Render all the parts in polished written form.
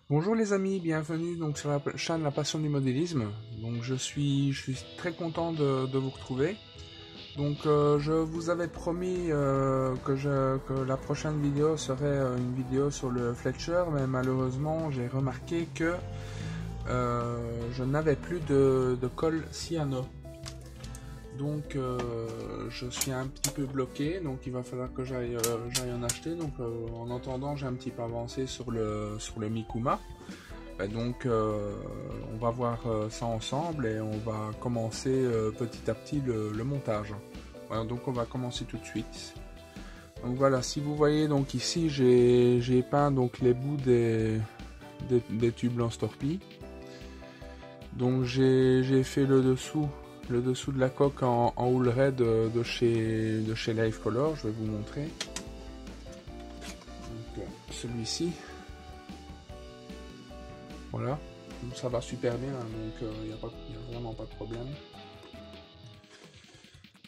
Bonjour les amis, bienvenue donc sur la chaîne La Passion du Modélisme. Donc je suis très content de vous retrouver. Donc je vous avais promis que la prochaine vidéo serait une vidéo sur le Fletcher, mais malheureusement j'ai remarqué que je n'avais plus de colle cyano. Donc je suis un petit peu bloqué, donc il va falloir que j'aille en acheter. Donc en attendant, j'ai un petit peu avancé sur le Mikuma. Et donc on va voir ça ensemble et on va commencer petit à petit le montage. Voilà, donc on va commencer tout de suite. Donc voilà, si vous voyez, donc ici j'ai peint donc les bouts des tubes lance-torpilles. Donc j'ai fait le dessous de la coque en houle red de chez Life Color. Je vais vous montrer. Celui-ci. Voilà, ça va super bien, donc il n'y a vraiment pas de problème.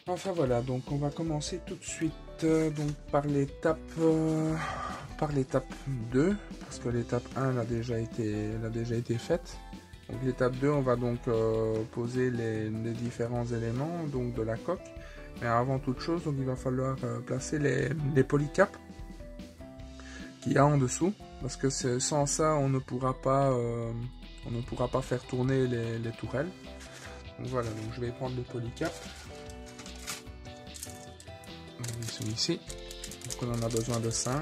Enfin voilà, donc on va commencer tout de suite donc par l'étape 2, parce que l'étape 1 elle a déjà été faite. Donc l'étape 2, on va donc poser les différents éléments donc de la coque. Mais avant toute chose, donc il va falloir placer les polycaps qu'il y a en dessous, parce que sans ça on ne pourra pas faire tourner les tourelles. Donc voilà, donc je vais prendre le polycap. Celui-ci, donc on en a besoin de 5.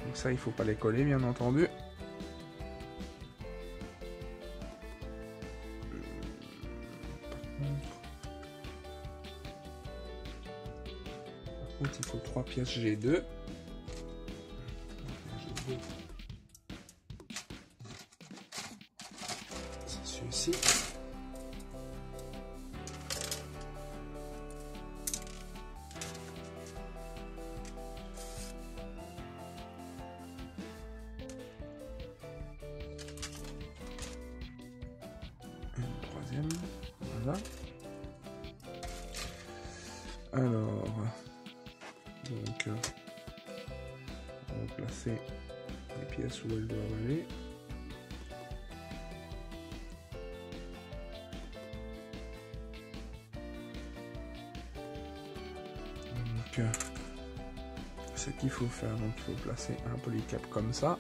Donc ça, il faut pas les coller, bien entendu. Par contre, il faut 3 pièces G2. C'est celui-ci. Une troisième. Voilà. Alors, donc, on va placer les pièces où elles doivent aller. Donc, ce qu'il faut faire, donc il faut placer un polycap comme ça,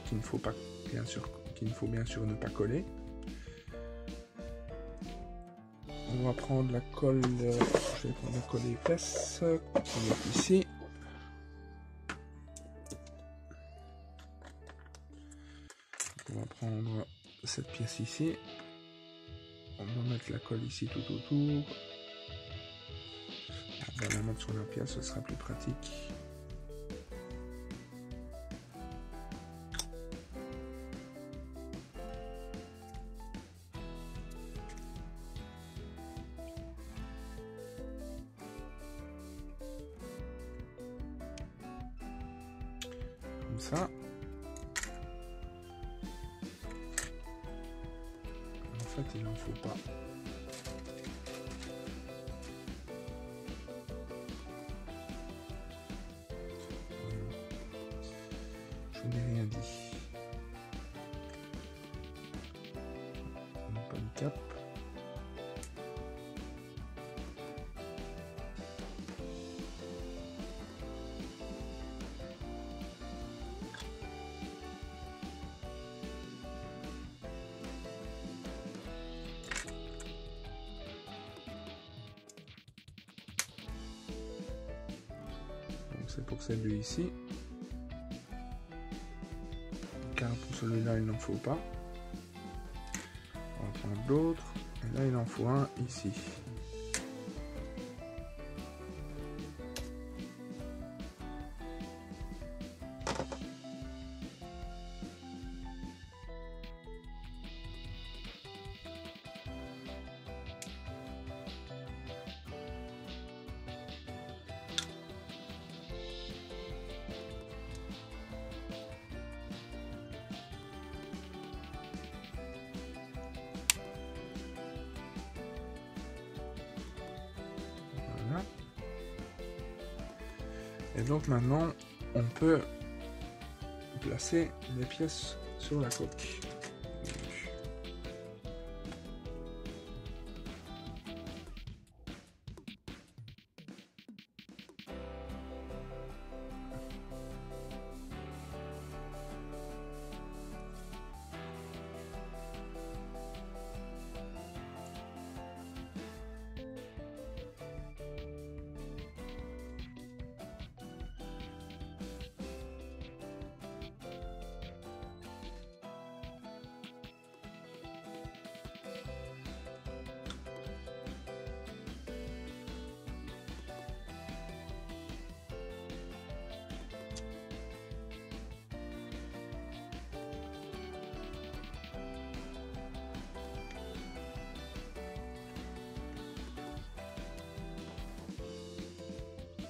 qu'il ne faut bien sûr ne pas coller. On va prendre la colle, je vais prendre la colle épaisse qui est ici. On va prendre cette pièce ici. On va mettre la colle ici tout autour. On va la mettre sur la pièce, ce sera plus pratique. Comme ça. En fait, il n'en faut pas. Je n'ai rien dit. Une bonne cape. C'est pour celle-là ici, car pour celui-là il n'en faut pas. On va prendre l'autre, et là il en faut un ici. Et donc maintenant, on peut placer les pièces sur la coque.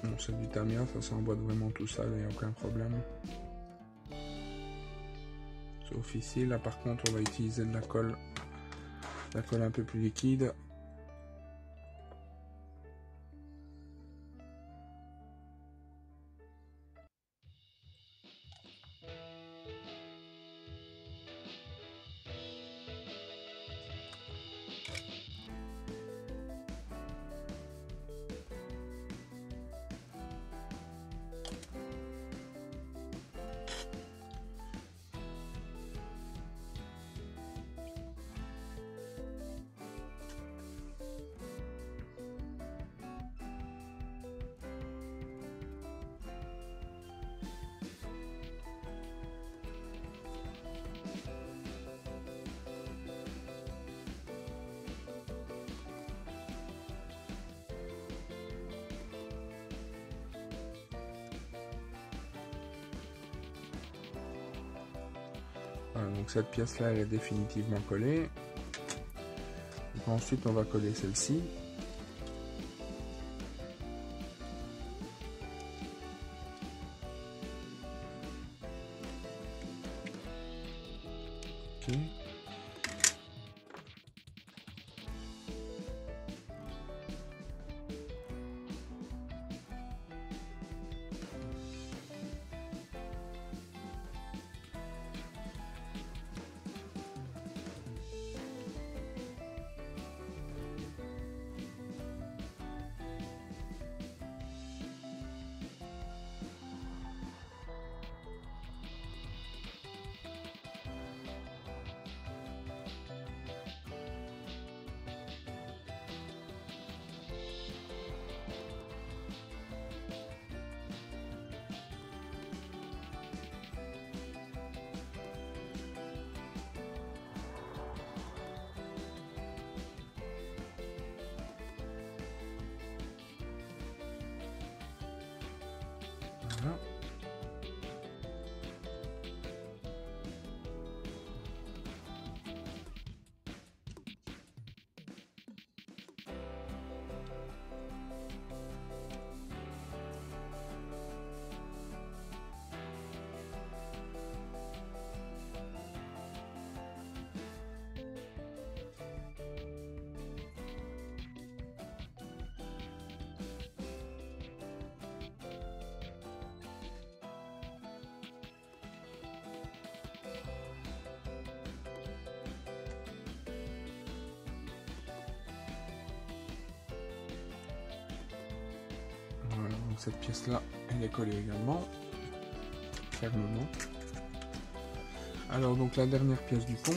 Bon, c'est du Tamiya, ça s'emboîte vraiment tout seul, il n'y a aucun problème. Sauf ici, là par contre on va utiliser de la colle un peu plus liquide. Voilà, donc cette pièce là elle est définitivement collée. Donc ensuite on va coller celle-ci. Ok. Voilà. Voilà, donc cette pièce là elle est collée également fermement. Alors donc la dernière pièce du pont.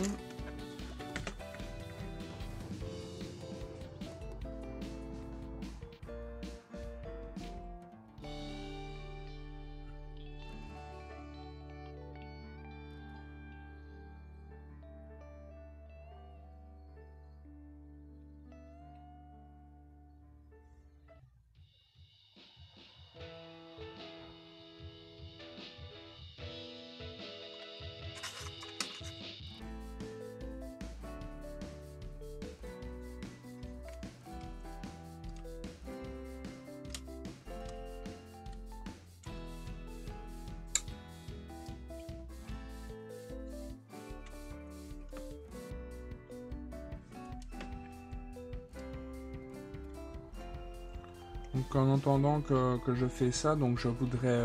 Donc en entendant que je fais ça, donc je voudrais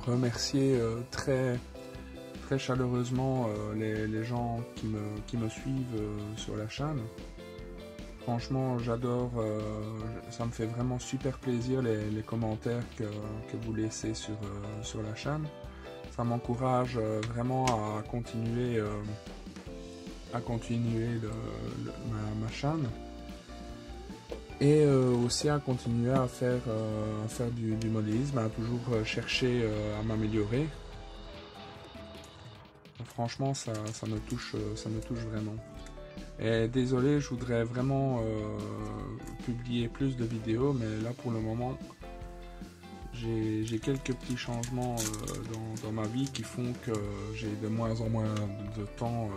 remercier très chaleureusement les gens qui me suivent sur la chaîne. Franchement, j'adore, ça me fait vraiment super plaisir les commentaires que vous laissez sur la chaîne. Ça m'encourage vraiment à continuer, ma chaîne. Et aussi à continuer à faire du modélisme, à toujours chercher à m'améliorer. Franchement, ça me touche vraiment. Et désolé, je voudrais vraiment publier plus de vidéos, mais là pour le moment, j'ai quelques petits changements dans ma vie qui font que j'ai de moins en moins de temps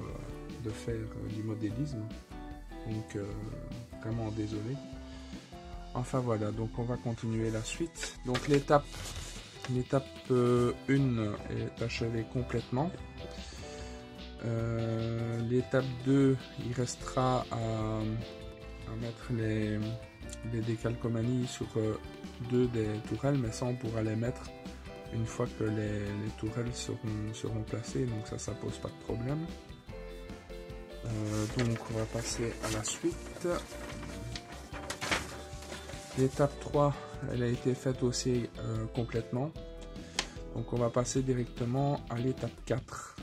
de faire du modélisme. Donc vraiment désolé. Enfin voilà, donc on va continuer la suite. Donc l'étape 1 est achevée complètement. L'étape 2, il restera à mettre les décalcomanies sur 2 des tourelles, mais ça on pourra les mettre une fois que les tourelles seront placées, donc ça pose pas de problème. Donc on va passer à la suite. L'étape 3, elle a été faite aussi complètement. Donc on va passer directement à l'étape 4.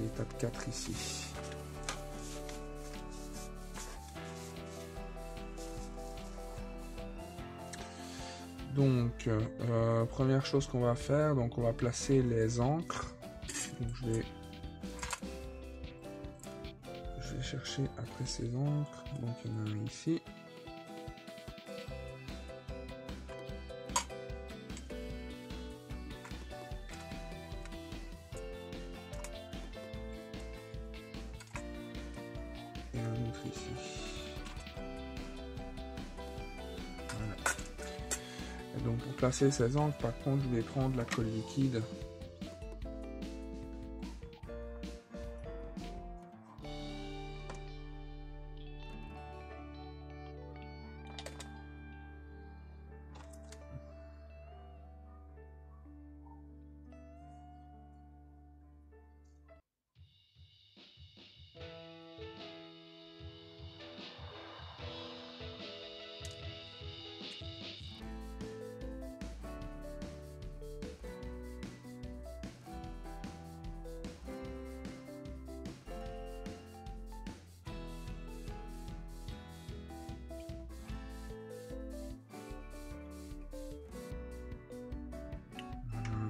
L'étape 4 ici. Donc première chose qu'on va faire, donc on va placer les encres. Donc je vais chercher après ces encres. Donc il y en a un ici. Et un autre ici. Voilà. Et donc pour placer ces encres, par contre, je vais prendre la colle liquide.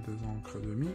Deux encres demi.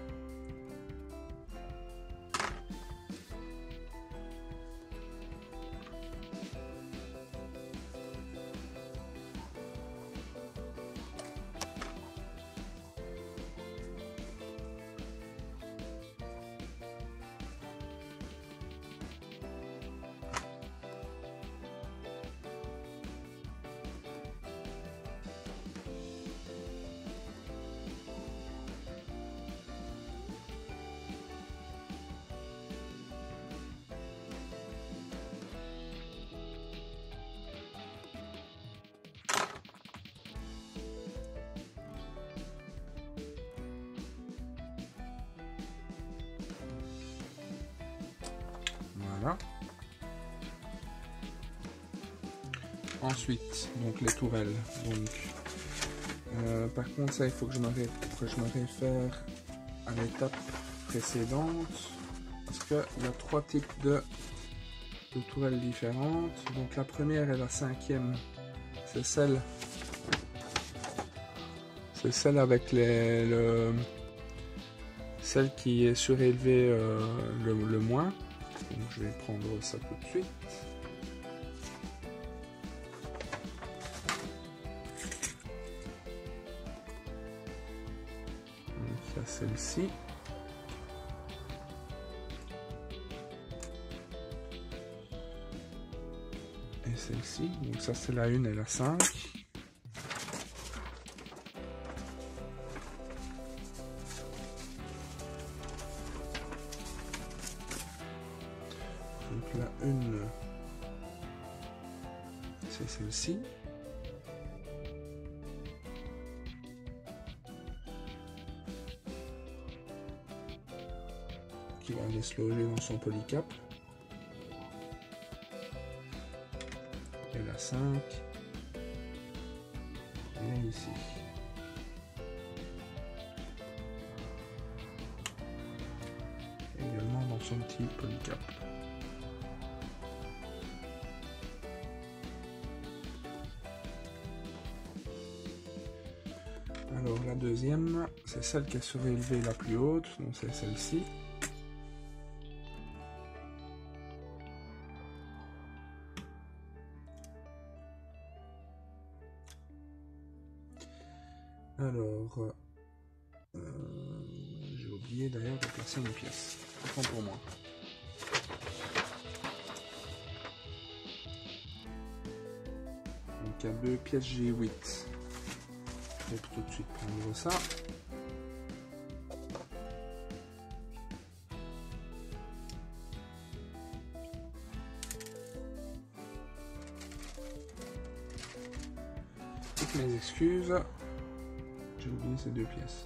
Voilà. Ensuite, donc les tourelles. Donc, par contre, ça, il faut que je me réfère à l'étape précédente, parce qu'il y a 3 types de tourelles différentes. Donc, la première et la 5e, c'est celle avec celle qui est surélevée le moins. Donc je vais prendre ça tout de suite. Donc il y a celle-ci. Et celle-ci. Donc ça c'est la 1 et la 5. Donc la 1, c'est celle-ci. Qui va aller se loger dans son polycap. Et la 5. Et ici. Également dans son petit polycap. Alors la deuxième, c'est celle qui est surélevée la plus haute, donc c'est celle-ci. Alors, j'ai oublié d'ailleurs de placer une pièce. Autant pour moi. Donc il y a 2 pièces G8. Je vais tout de suite prendre ça. Toutes mes excuses. J'ai oublié ces 2 pièces.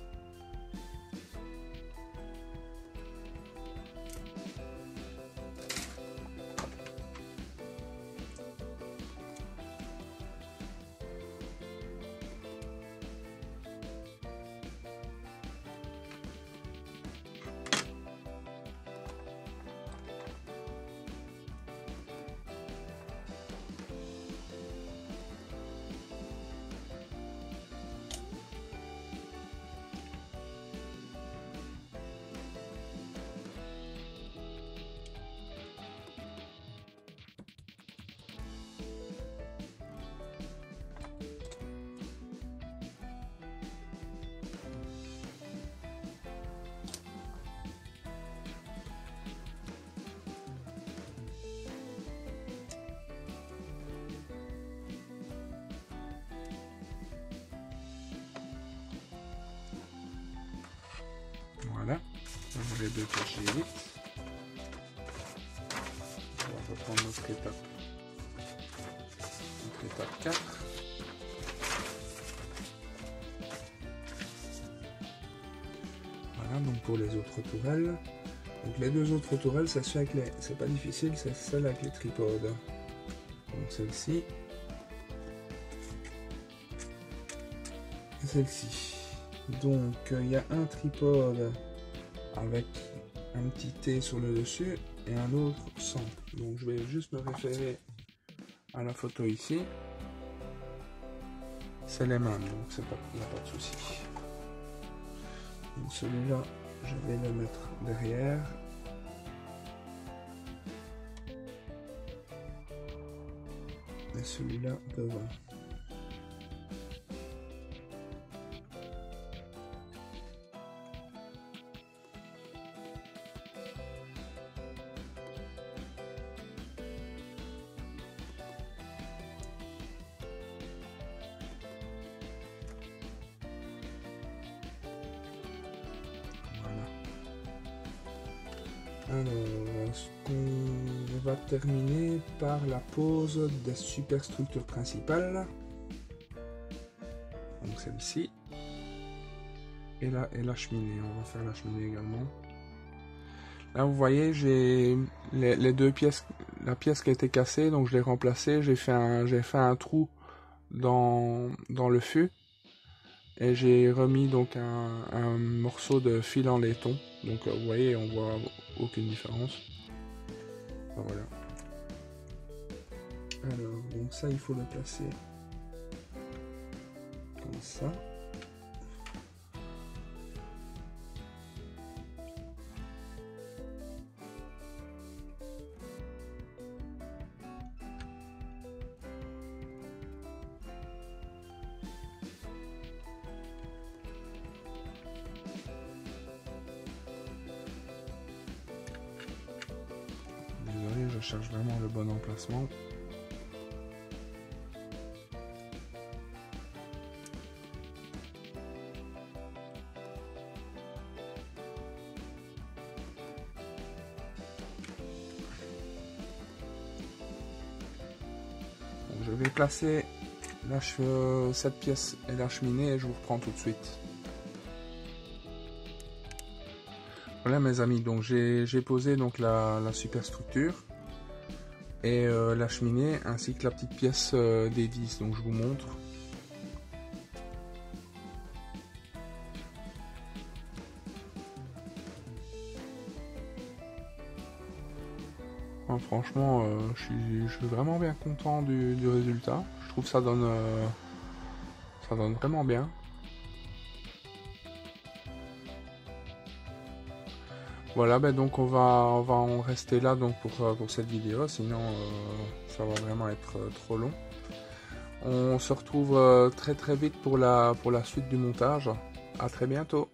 Voilà, on a les 2 pièces G8. On va reprendre notre étape 4. Voilà, donc pour les autres tourelles. Donc les 2 autres tourelles, ça se fait avec les... C'est pas difficile, c'est celle avec les tripodes. Donc celle-ci. Et celle-ci. Donc il y a un tripode avec un petit T sur le dessus et un autre sans. Donc je vais juste me référer à la photo ici. C'est les mêmes, donc il n'y a pas de souci. Donc celui-là, je vais le mettre derrière. Et celui-là devant. Alors, on va terminer par la pose des superstructures principales. Donc celle-ci. Et la cheminée. On va faire la cheminée également. Là, vous voyez, j'ai les 2 pièces. La pièce qui a été cassée, donc je l'ai remplacée. J'ai fait un trou dans le fût. Et j'ai remis donc un morceau de fil en laiton. Donc vous voyez, on voit aucune différence. Voilà. Alors, donc ça, il faut le placer comme ça. Désolé, je cherche vraiment le bon emplacement. je vais placer cette pièce et la cheminée et je vous reprends tout de suite. Voilà mes amis, donc j'ai posé donc la superstructure et la cheminée ainsi que la petite pièce des vis, donc je vous montre. Franchement, je suis vraiment bien content du résultat. Je trouve que ça donne vraiment bien. Voilà, ben donc on va en rester là donc pour cette vidéo, sinon ça va vraiment être trop long. On se retrouve très vite pour la suite du montage. À très bientôt.